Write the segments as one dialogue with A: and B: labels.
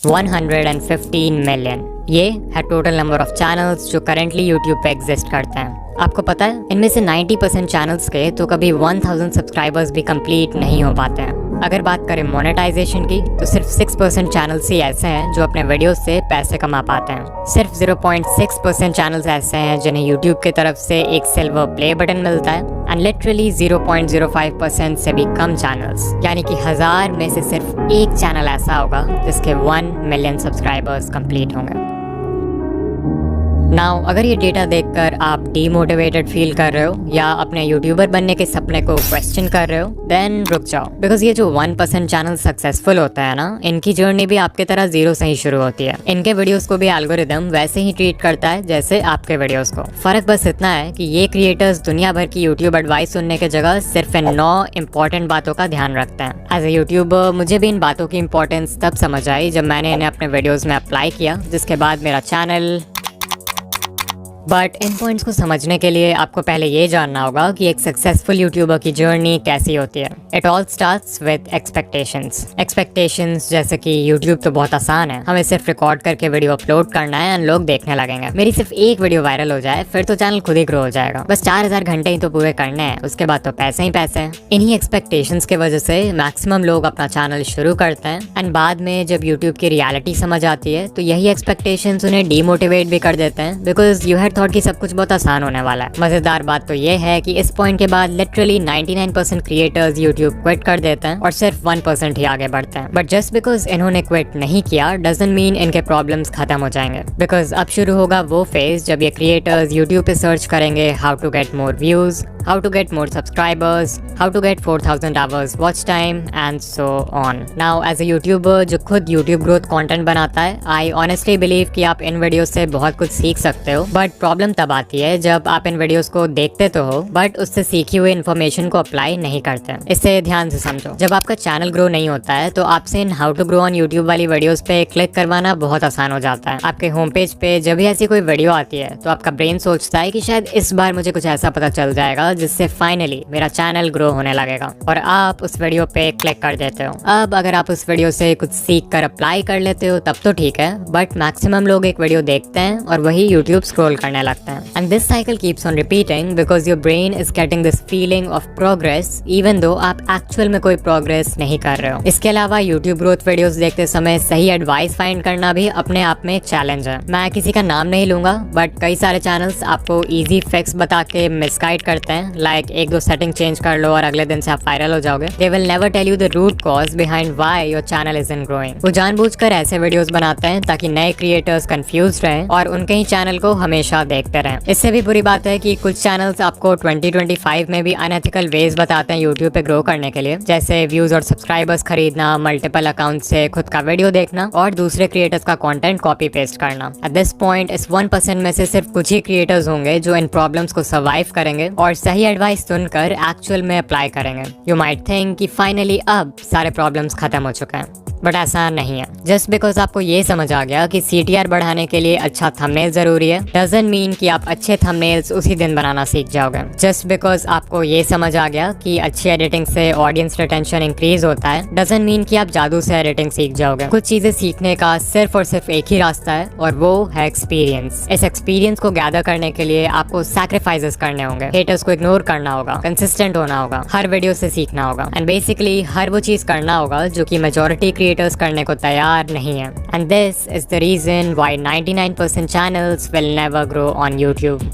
A: 115 million. ये है total number of channels जो करेंटली यूट्यूब पे एग्जिस्ट करते हैं। आपको पता है इनमें से 90% चैनल्स के तो कभी 1000 सब्सक्राइबर्स भी कंप्लीट नहीं हो पाते हैं। अगर बात करें मोनेटाइजेशन की तो सिर्फ 6% चैनल्स ही ऐसे हैं जो अपने वीडियोस से पैसे कमा पाते हैं। सिर्फ 0.6% चैनल्स ऐसे हैं जिन्हें यूट्यूब की तरफ से एक सिल्वर प्ले बटन मिलता है एंड लिटरली 0.05% से भी कम चैनल्स, यानी कि 1000 में से सिर्फ एक चैनल ऐसा होगा जिसके 1 मिलियन सब्सक्राइबर्स कंप्लीट होंगे। नाउ अगर ये डेटा देखकर आप डीमोटिवेटेड फील कर रहे हो या अपने यूट्यूबर बनने के सपने को क्वेश्चन कर रहे हो, देन रुक जाओ, बिकॉज ये जो 1% चैनल सक्सेसफुल होता है ना, इनकी जर्नी भी आपके तरह जीरो से ही शुरू होती है। इनके वीडियोस को भी एल्गोरिदम वैसे ही ट्रीट करता है जैसे आपके वीडियोस को। फर्क बस इतना है कि ये क्रिएटर्स दुनिया भर की यूट्यूब एडवाइस सुनने की जगह सिर्फ इन 9 इंपॉर्टेंट बातों का ध्यान रखते हैं। एज ए यूट्यूबर मुझे भी इन बातों की इंपॉर्टेंस तब समझ आई जब मैंने इन्हें अपने वीडियोज में अप्लाई किया, जिसके बाद मेरा चैनल। बट इन पॉइंट्स को समझने के लिए आपको पहले ये जानना होगा कि एक सक्सेसफुल यूट्यूबर की जर्नी कैसी होती है। It all starts with expectations जैसे कि यूट्यूब तो बहुत आसान है, हमें सिर्फ रिकॉर्ड करके वीडियो अपलोड करना है एंड लोग देखने लगेंगे। मेरी सिर्फ एक वीडियो वायरल हो जाए फिर तो चैनल खुद ही ग्रो हो जाएगा। बस 4000 घंटे ही तो पूरे करने हैं, उसके बाद तो पैसे ही पैसे हैं। इन्हीं एक्सपेक्टेशंस की वजह से मैक्सिमम लोग अपना चैनल शुरू करते हैं एंड बाद में जब यूट्यूब की रियलिटी समझ आती है तो यही एक्सपेक्टेशंस उन्हें डीमोटिवेट भी कर देते हैं, बिकॉज यू हैड थॉट कि सब कुछ बहुत आसान होने वाला है। मजेदार बात तो ये है कि इस पॉइंट के बाद लिटरली 99% क्रिएटर्स यूट्यूब क्विट कर देते हैं और सिर्फ 1% ही आगे बढ़ते हैं। बट जस्ट बिकॉज इन्होंने क्विट नहीं किया डजंट मीन इनके प्रॉब्लम्स खत्म हो जाएंगे, बिकॉज अब शुरू होगा वो फेज जब ये क्रिएटर्स यूट्यूब पे सर्च करेंगे how to get more views, how to get more subscribers, how to get 4000 hours watch time and so on. Now as a YouTuber जो खुद यूट्यूब ग्रोथ कंटेंट बनाता है, आई ऑनेस्टली बिलीव कि आप इन videos से बहुत कुछ सीख सकते हो। बट प्रॉब्लम तब आती है जब आप इन वीडियोस को देखते तो हो बट उससे सीखी हुई इन्फॉर्मेशन को अप्लाई नहीं करते। इससे ध्यान से समझो, जब आपका चैनल ग्रो नहीं होता है तो आपसे इन how to grow on YouTube वाली वीडियोस पे क्लिक करवाना बहुत आसान हो जाता है। आपके होम पेज पे जब भी ऐसी कोई वीडियो आती है तो आपका ब्रेन सोचता है कि शायद इस बार मुझे कुछ ऐसा पता चल जाएगा जिससे फाइनली मेरा चैनल ग्रो होने लगेगा, और आप उस वीडियो पे क्लिक कर देते हो। अब अगर आप उस वीडियो से कुछ सीख कर अप्लाई कर लेते हो तब तो ठीक है, बट मैक्सिमम लोग एक वीडियो देखते हैं और वही यूट्यूब स्क्रॉल करने लगते हैं and this cycle keeps on repeating because your brain is getting this feeling of progress even though आप एक्चुअल में कोई प्रोग्रेस नहीं कर रहे हो। इसके अलावा यूट्यूब ग्रोथ वीडियोस देखते समय सही एडवाइस फाइंड करना भी अपने आप में एक चैलेंज है। मैं किसी का नाम नहीं लूंगा बट कई सारे चैनल्स आपको इजी फिक्स बता के मिसगाइड करते हैं, लाइक 1-2 सेटिंग चेंज कर लो और अगले दिन से आप वायरल हो जाओगे। They will never tell you the root cause behind why your channel isn't growing. वो जानबूझकर ऐसे वीडियोस बनाते हैं ताकि नए क्रिएटर्स कंफ्यूज रहें और उनके ही चैनल को हमेशा देखते रहें। इससे भी बुरी बात है कि कुछ चैनल्स आपको 2025 में भी अनएथिकल वेज बताते हैं यूट्यूब पे ग्रो करने के लिए, जैसे व्यूज और सब्सक्राइबर्स खरीदना, मल्टीपल अकाउंट से खुद का वीडियो देखना और दूसरे क्रिएटर्स का कंटेंट कॉपी पेस्ट करना। एट दिस पॉइंट इस 1% में से सिर्फ कुछ ही क्रिएटर्स होंगे जो इन प्रॉब्लम्स को सर्वाइव करेंगे और सही एडवाइस सुनकर एक्चुअल में अप्लाई करेंगे। यू माइट थिंक कि फाइनली अब सारे प्रॉब्लम्स खत्म हो चुके हैं, बट ऐसा नहीं है। जस्ट बिकॉज आपको ये समझ आ गया कि CTR बढ़ाने के लिए अच्छा थंबनेल जरूरी है डजंट मीन कि आप अच्छे थंबनेल्स उसी दिन बनाना सीख जाओगे। जस्ट बिकॉज आपको ये समझ आ गया कि अच्छी एडिटिंग से ऑडियंस रिटेंशन इंक्रीज होता है डजंट मीन कि आप जादू से एडिटिंग सीख जाओगे। कुछ चीजें सीखने का सिर्फ और सिर्फ एक ही रास्ता है और वो है एक्सपीरियंस। इस एक्सपीरियंस को गैदर करने के लिए आपको सैक्रिफाइसेस करने होंगे, हेटर्स को इग्नोर करना होगा, कंसिस्टेंट होना होगा, हर वीडियो से सीखना होगा एंड बेसिकली हर वो चीज करना होगा जो कि मेजॉरिटी क्रिएटर्स करने को तैयार नहीं है। And this is the reason why 99% channels will never grow on YouTube.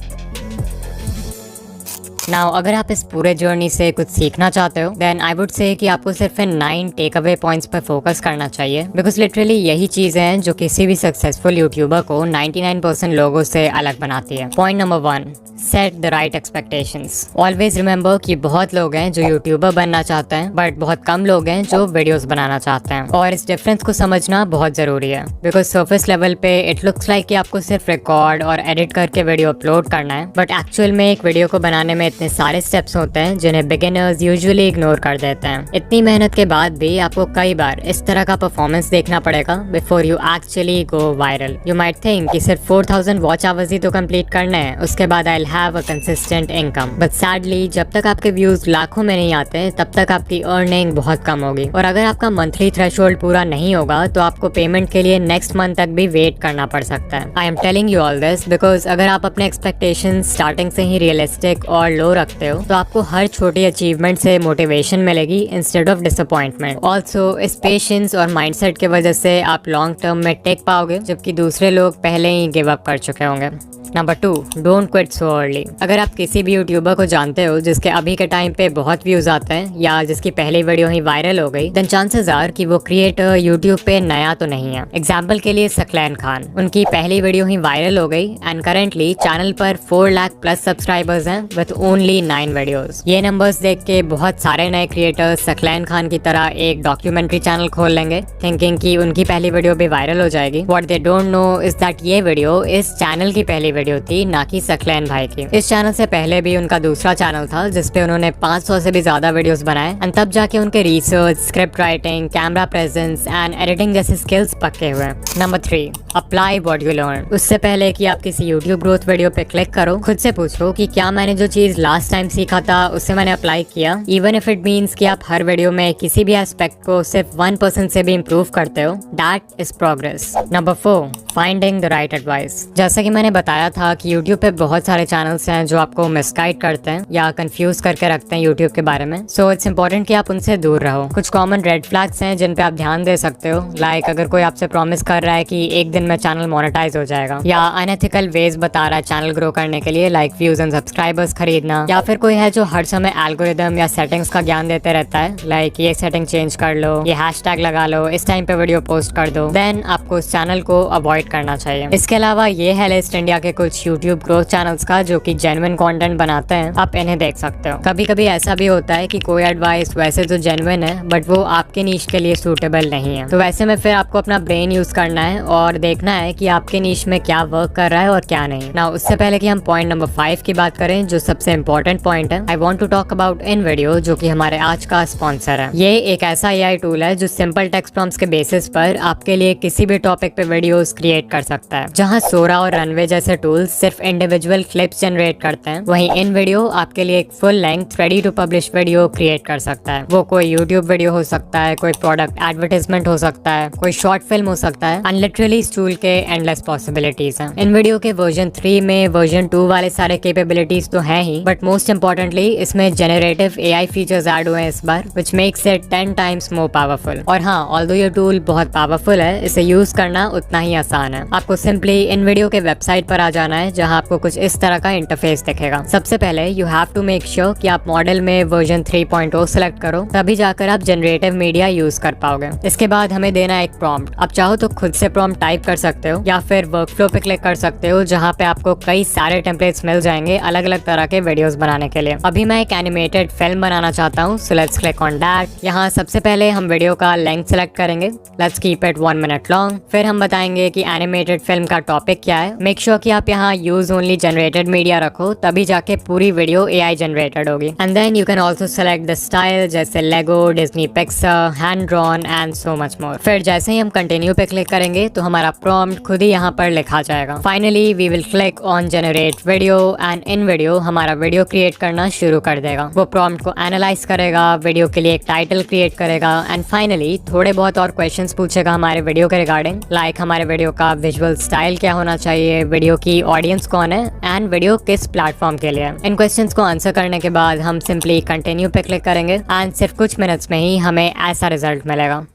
A: Now अगर आप इस पूरे जर्नी से कुछ सीखना चाहते हो देन आई वुड से कि आपको सिर्फ इन 9 टेक अवे पॉइंट्स पर फोकस करना चाहिए, बिकॉज लिटरली यही चीजें हैं जो किसी भी सक्सेसफुल यूट्यूबर को 99% लोगों से अलग बनाती है। Point number 1, set the right expectations. Always remember कि बहुत लोग हैं जो यूट्यूबर बनना चाहते हैं बट बहुत कम लोग हैं जो वीडियोस बनाना चाहते हैं, और इस डिफरेंस को समझना बहुत जरूरी है। बिकॉज सर्फेस लेवल पे इट लुक्स लाइक कि आपको सिर्फ रिकॉर्ड और एडिट करके वीडियो अपलोड करना है, बट एक्चुअल में एक वीडियो को बनाने में इतना इतने सारे स्टेप्स होते हैं जिन्हें बिगिनर्स यूजुअली इग्नोर कर देते हैं। इतनी मेहनत के बाद भी आपको कई बार इस तरह का परफॉर्मेंस देखना पड़ेगा before you actually go viral. You might think कि सिर्फ 4000 वॉच आवर्स ही तो कंप्लीट करने हैं, उसके बाद I will have a consistent income. But sadly जब तक आपके व्यूज लाखों में नहीं आते तब तक आपकी अर्निंग बहुत कम होगी, और अगर आपका मंथली थ्रेशोल्ड पूरा नहीं होगा तो आपको पेमेंट के लिए नेक्स्ट मंथ तक भी वेट करना पड़ सकता है। I am telling you all this because अगर आप अपने एक्सपेक्टेशन स्टार्टिंग से ही रियलिस्टिक और लो रखते हो तो आपको हर छोटी अचीवमेंट से मोटिवेशन मिलेगी इंस्टेड ऑफ डिसअपॉइंटमेंट। ऑल्सो इस पेशेंस और माइंडसेट की वजह से आप लॉन्ग टर्म में टिक पाओगे, जबकि दूसरे लोग पहले ही गिव अप कर चुके होंगे। Number 2, don't quit so early. अगर आप किसी भी यूट्यूबर को जानते हो जिसके अभी के टाइम पे बहुत व्यूज आते हैं या जिसकी पहली वीडियो ही वायरल हो गई, देन चांसेस आर कि वो क्रिएटर यूट्यूब पे नया तो नहीं है। एग्जाम्पल के लिए सकलैन खान, उनकी पहली वीडियो ही वायरल हो गई एंड करेंटली चैनल पर 4 लाख प्लस सब्सक्राइबर्स हैं विद ओनली 9 वीडियोस। ये नंबर्स देख के बहुत सारे नए क्रिएटर्स सकलैन खान की तरह एक डॉक्यूमेंट्री चैनल खोल लेंगे थिंकिंग कि उनकी पहली वीडियो भी वायरल हो जाएगी। What they don't know is that ये वीडियो इस चैनल की पहली वीडियो थी, ना कि सकलैन भाई की। इस चैनल से पहले भी उनका दूसरा चैनल था जिसपे उन्होंने 500 से भी ज्यादा वीडियोस बनाए एंड तब जाके उनके research, script writing, camera presence and editing जैसे स्किल्स पक्के हुए। Number 3, apply what you learn. उससे पहले कि आप किसी यूट्यूब ग्रोथ वीडियो पे क्लिक करो, खुद से पूछो कि क्या मैंने जो चीज लास्ट टाइम सीखा था उससे मैंने अप्लाई किया, इवन इफ इट मीन्स कि आप हर वीडियो में किसी भी एस्पेक्ट को सिर्फ 1% से भी इम्प्रूव करते हो, that is progress. Number 4, finding the right advice. जैसा कि मैंने बताया था कि यूट्यूब पे बहुत सारे चैनल्स हैं जो आपको मिसगाइड करते हैं या कंफ्यूज करके रखते हैं यूट्यूब के बारे में, सो इट्स इंपॉर्टेंट कि आप उनसे दूर रहो। कुछ कॉमन रेड फ्लैग्स हैं जिन पे आप ध्यान दे सकते हो, लाइक अगर कोई आपसे प्रॉमिस कर रहा है कि एक दिन में चैनल मोनेटाइज हो जाएगा, या अनएथिकल वेज बता रहा है चैनल ग्रो करने के लिए लाइक व्यूज एंड सब्सक्राइबर्स खरीदना, या फिर कोई है जो हर समय एल्गोरिदम या सेटिंग्स का ज्ञान देते रहता है लाइक ये सेटिंग चेंज कर लो, ये हैशटैग लगा लो, इस टाइम पे वीडियो पोस्ट कर दो, देन आपको उस चैनल को अवॉइड करना चाहिए। इसके अलावा ये है लिस्ट इंडिया के कुछ यूट्यूब ग्रोथ चैनल्स का जो कि जेन्युइन कंटेंट बनाते हैं, आप इन्हें देख सकते हो। कभी कभी ऐसा भी होता है कि कोई एडवाइस वैसे तो जेन्युइन है बट वो आपके नीश के लिए सूटेबल नहीं है, तो वैसे में फिर आपको अपना ब्रेन यूज करना है और देखना है कि आपके नीश में क्या वर्क कर रहा है और क्या नहीं। ना उससे पहले कि हम पॉइंट नंबर 5 की बात करें जो सबसे इंपॉर्टेंट पॉइंट है, I want to talk about in video जो कि हमारे आज का स्पॉन्सर है। ये एक ऐसा AI टूल है जो सिंपल टेक्स्ट प्रॉम्प्ट्स के बेसिस पर आपके लिए किसी भी टॉपिक पे वीडियोस क्रिएट कर सकता है। जहां सोरा और रनवे जैसे टूल्स सिर्फ इंडिविजुअल क्लिप्स जनरेट करते हैं, वहीं इन वीडियो आपके लिए एक full length ready to publish video create कर सकता है। वो कोई यूट्यूब वीडियो हो सकता है, कोई प्रोडक्ट एडवर्टाइजमेंट हो सकता है, कोई शॉर्ट फिल्म हो सकता है, एंड लिटरली इस टूल के एंडलेस पॉसिबिलिटीज हैं। इन वीडियो के वर्जन 3 में वर्जन 2 वाले सारे कैपेबिलिटीज तो हैं ही, बट मोस्ट इंपॉर्टेंटली इसमें जेनरेटिव AI फीचर्स ऐड हुए हैं इस बार, which makes it 10 times more powerful. और हाँ, ऑल्दो ये टूल बहुत पावरफुल है, इसे यूज करना उतना ही आसान है। आपको सिंपली इन वीडियो के वेबसाइट पर आ जाना है जहां आपको कुछ इस तरह का इंटरफेस दिखेगा। सबसे पहले you have to make sure कि आप मॉडल में वर्जन 3.0 सेलेक्ट करो, तभी जाकर आप जनरेटिव मीडिया यूज कर पाओगे। इसके बाद हमें देना है एक प्रॉम्प्ट। आप चाहो तो खुद से प्रॉम्प्ट टाइप कर सकते हो या फिर वर्कफ्लो पे क्लिक कर सकते हो जहां पे आपको कई सारे टेम्पलेट्स मिल जाएंगे अलग अलग तरह के वीडियोस बनाने के लिए। अभी मैं एक एनिमेटेड फिल्म बनाना चाहता हूँ, so let's click on that. यहाँ सबसे पहले हम वीडियो का लेंथ सेलेक्ट करेंगे, let's keep it 1 minute long. फिर हम बताएंगे कि एनिमेटेड फिल्म का टॉपिक क्या है। मेक श्योर कि आप यहाँ यूज ओनली जनरेटेड मीडिया रखो, तभी जाके पूरी वीडियो AI जनरेटेड होगी। And then you can also select the style जैसे Lego, Disney Pixar, hand drawn and so much more. फिर जैसे ही हम कंटिन्यू पे क्लिक करेंगे तो हमारा प्रॉम्प्ट खुद ही यहाँ पर लिखा जाएगा। Finally we will click on generate video and in video हमारा वीडियो क्रिएट करना शुरू कर देगा। वो प्रॉम्प्ट को एनालाइज करेगा, वीडियो के लिए एक टाइटल क्रिएट करेगा एंड फाइनली थोड़े बहुत और क्वेश्चंस पूछेगा हमारे वीडियो के रिगार्डिंग, लाइक हमारे वीडियो का विजुअल स्टाइल क्या होना चाहिए, वीडियो की ऑडियंस कौन है एंड वीडियो किस प्लेटफॉर्म के लिए। इन क्वेश्चंस को आंसर करने के बाद हम सिंपली कंटिन्यू पे क्लिक करेंगे एंड सिर्फ कुछ मिनट्स में ही हमें ऐसा रिजल्ट मिलेगा।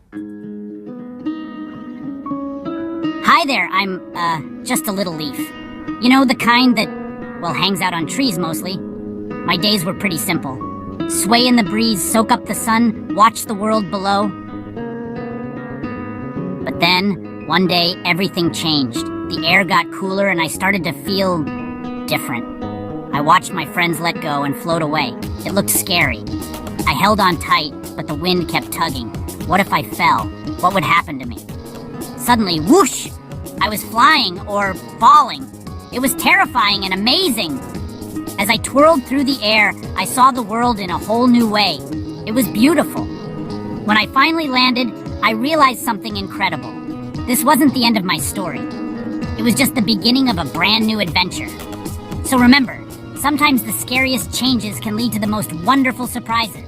B: Hi there, I'm, just a little leaf. You know, the kind that, well, hangs out on trees mostly. My days were pretty simple. Sway in the breeze, soak up the sun, watch the world below. But then, one day, everything changed. The air got cooler and I started to feel different. I watched my friends let go and float away. It looked scary. I held on tight, but the wind kept tugging. What if I fell? What would happen to me? Suddenly, whoosh! I was flying or falling. It was terrifying and amazing. As I twirled through the air, I saw the world in a whole new way. It was beautiful. When I finally landed, I realized something incredible. This wasn't the end of my story. It was just the beginning of a brand new adventure. So remember, sometimes the scariest changes can lead to the most wonderful surprises.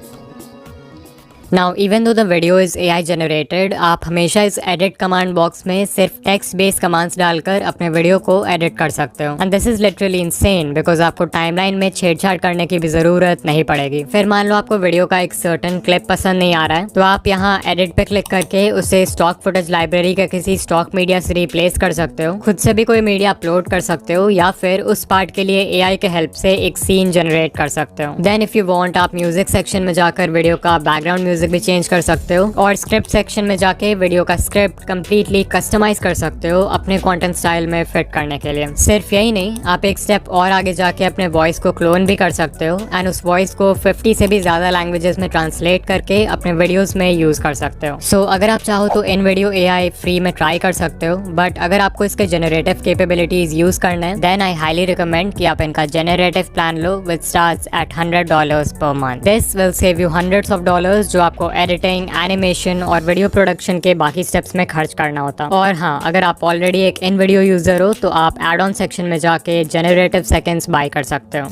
A: Now, even though the video is AI generated, आप हमेशा इस edit command box में सिर्फ text based commands डालकर अपने video को edit कर सकते हो। And this is literally insane because आपको timeline में छेड़छाड़ करने की भी जरूरत नहीं पड़ेगी। फिर मान लो आपको वीडियो का एक certain clip पसंद नहीं आ रहा है, तो आप यहाँ edit पे क्लिक करके उसे stock footage library के किसी stock media से replace कर सकते हो, खुद से भी कोई मीडिया अपलोड कर सकते हो, या फिर उस पार्ट के लिए AI के हेल्प से एक सीन जनरेट कर सकते हो। देन इफ यू वांट, आप म्यूजिक सेक्शन में जाकर वीडियो का बैकग्राउंड म्यूजिक भी चेंज कर सकते हो, और स्क्रिप्ट सेक्शन में जाके वीडियो का स्क्रिप्ट कंप्लीटली कस्टमाइज कर सकते हो अपने कंटेंट स्टाइल में फिट करने के लिए। सिर्फ यही नहीं, आप एक स्टेप और आगे जाके अपने वॉइस को क्लोन भी कर सकते हो एंड उस वॉइस को 50 से भी ज्यादा लैंग्वेजेस में ट्रांसलेट करके अपने वीडियोस में यूज कर सकते हो। सो अगर आप चाहो तो इन वीडियो AI फ्री में ट्राई कर सकते हो, बट अगर आपको इसके जेनरेटिव कैपेबिलिटीज यूज करना है, देन आई हाईली रिकमेंड कि आप इनका generative plan low with starts at $100 per month. This will save you hundreds of dollars जो आपको एडिटिंग, एनिमेशन और वीडियो प्रोडक्शन के बाकी स्टेप्स में खर्च करना होता। और हाँ, अगर आप ऑलरेडी एक इन वीडियो यूजर हो तो आप एड ऑन सेक्शन में जाके जेनरेटिव सेकेंड्स बाय कर सकते हो।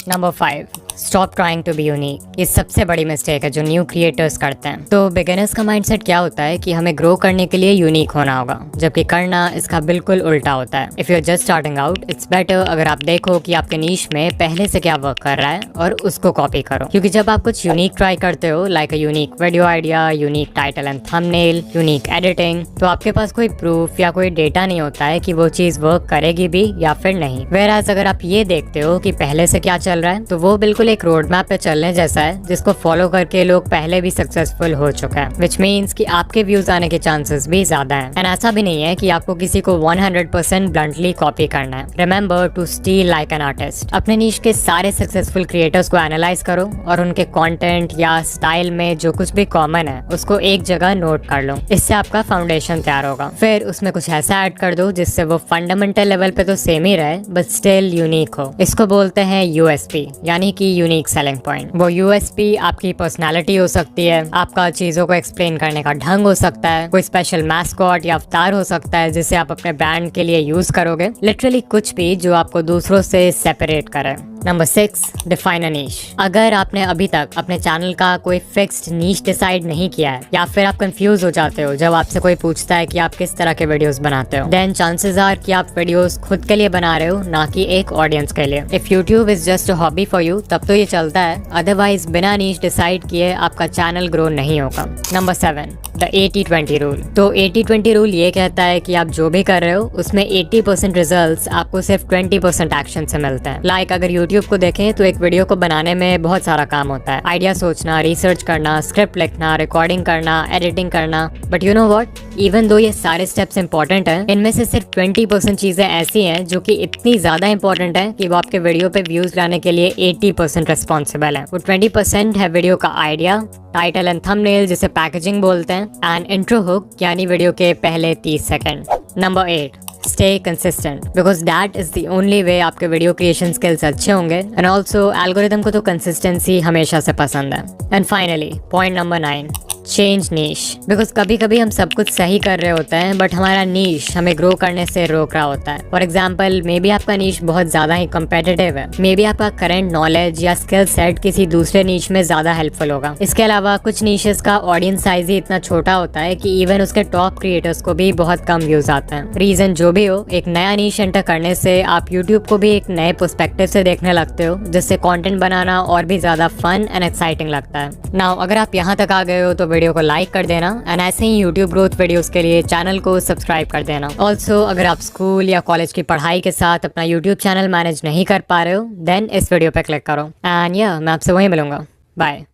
A: Number 5, stop trying to be unique. ये सबसे बड़ी मिस्टेक है जो न्यू क्रिएटर्स करते हैं। तो बिगिनर्स का माइंडसेट क्या होता है कि हमें ग्रो करने के लिए यूनिक होना होगा, जबकि करना इसका बिल्कुल उल्टा होता है। If you are just starting out, it's better अगर आप देखो कि आपके नीश में पहले से क्या वर्क कर रहा है और उसको कॉपी करो। क्योंकि जब आप कुछ यूनिक ट्राई करते हो, like a unique video idea, unique title and thumbnail, unique editing, तो आपके पास कोई प्रूफ या कोई डेटा नहीं होता है कि वो चीज वर्क करेगी भी या फिर नहीं। Whereas अगर आप ये देखते हो कि पहले से क्या चल रहा है, तो वो बिल्कुल एक रोड मैप पे चलने जैसा है जिसको फॉलो करके लोग पहले भी सक्सेसफुल हो चुका है, विच मीन्स कि आपके व्यूज आने के चांसेस भी ज्यादा हैं। एंड ऐसा भी नहीं है कि आपको किसी को 100% ब्लंटली कॉपी करना है। Remember to steal like an artist. अपने नीश के सारे सक्सेसफुल क्रिएटर्स को एनालाइज करो और उनके कंटेंट या स्टाइल में जो कुछ भी कॉमन है उसको एक जगह नोट कर लो। इससे आपका फाउंडेशन तैयार होगा। फिर उसमें कुछ ऐसा ऐड कर दो जिससे वो फंडामेंटल लेवल पे तो सेम ही रहे बट स्टिल यूनिक हो। इसको बोलते हैं USP, यानी कि यूनिक सेलिंग पॉइंट। वो USP आपकी पर्सनालिटी हो सकती है, आपका चीजों को एक्सप्लेन करने का ढंग हो सकता है, कोई स्पेशल मैस्कॉट या अवतार हो सकता है जिसे आप अपने ब्रांड के लिए यूज करोगे। लिटरली कुछ भी जो आपको दूसरों से सेपरेट करे। नंबर 6, डिफाइन अ नीश। अगर आपने अभी तक अपने चैनल का कोई फिक्स्ड नीश डिसाइड नहीं किया है, या फिर आप कंफ्यूज हो जाते हो जब आपसे कोई पूछता है कि आप किस तरह के वीडियोस बनाते हो, देन चांसेस आर कि आप वीडियोस खुद के लिए बना रहे हो, ना कि एक ऑडियंस के लिए। If YouTube is just a hobby for you, तब तो ये चलता है, अदरवाइज बिना नीश डिसाइड किए आपका चैनल ग्रो नहीं होगा। Number 7, the 80-20 rule. तो 80-20 रूल ये कहता है कि आप जो भी कर रहे हो उसमें 80% रिजल्ट्स आपको सिर्फ 20% एक्शन से मिलते हैं। लाइक अगर यूट्यूब को देखें तो एक वीडियो को बनाने में बहुत सारा काम होता है, आइडिया सोचना, रिसर्च करना, स्क्रिप्ट लिखना, रिकॉर्डिंग करना, एडिटिंग करना। But you know what, even though ये सारे स्टेप्स इंपॉर्टेंट हैं, इनमें से सिर्फ 20% चीजें ऐसी हैं जो कि इतनी ज्यादा इंपॉर्टेंट है कि वो आपके वीडियो पे व्यूज लाने के लिए 80% रिस्पॉन्सिबल है। वो 20% है वीडियो का आइडिया, टाइटल एंड थंबनेल जिसे पैकेजिंग बोलते हैं, एंड इंट्रो हुक यानी वीडियो के पहले 30 second. Number 8, stay consistent, because that is the only way आपके वीडियो क्रिएशन स्किल्स अच्छे होंगे। एंड ऑल्सो एल्गोरिथम को तो कंसिस्टेंसी हमेशा से पसंद है। And finally point number 9, change niche. Because कभी कभी हम सब कुछ सही कर रहे होते हैं बट हमारा नीश हमें ग्रो करने से रोक रहा होता है। फॉर एग्जाम्पल, मे बी आपका नीश बहुत ज्यादा ही कम्पिटिटिव है, मे बी आपका करंट नॉलेज या स्किल सेट किसी दूसरे नीश में ज्यादा हेल्पफुल होगा। इसके अलावा कुछ नीशेस का ऑडियंस साइज ही इतना छोटा होता है कि इवन उसके टॉप क्रिएटर्स को भी बहुत कम व्यूज आते हैं। रीजन जो भी हो, एक नया नीश एंटर करने से आप यूट्यूब को भी एक नए पर्सपेक्टिव से देखने लगते हो, जिससे कंटेंट बनाना और भी ज्यादा फन एंड एक्साइटिंग लगता है। नाउ अगर आप यहाँ तक आ गए हो तो वीडियो को लाइक कर देना, एंड ऐसे ही यूट्यूब ग्रोथ वीडियोस के लिए चैनल को सब्सक्राइब कर देना। ऑल्सो अगर आप स्कूल या कॉलेज की पढ़ाई के साथ अपना यूट्यूब चैनल मैनेज नहीं कर पा रहे हो, देन इस वीडियो पे क्लिक करो। एंड या मैं आपसे वहीं मिलूंगा। बाय।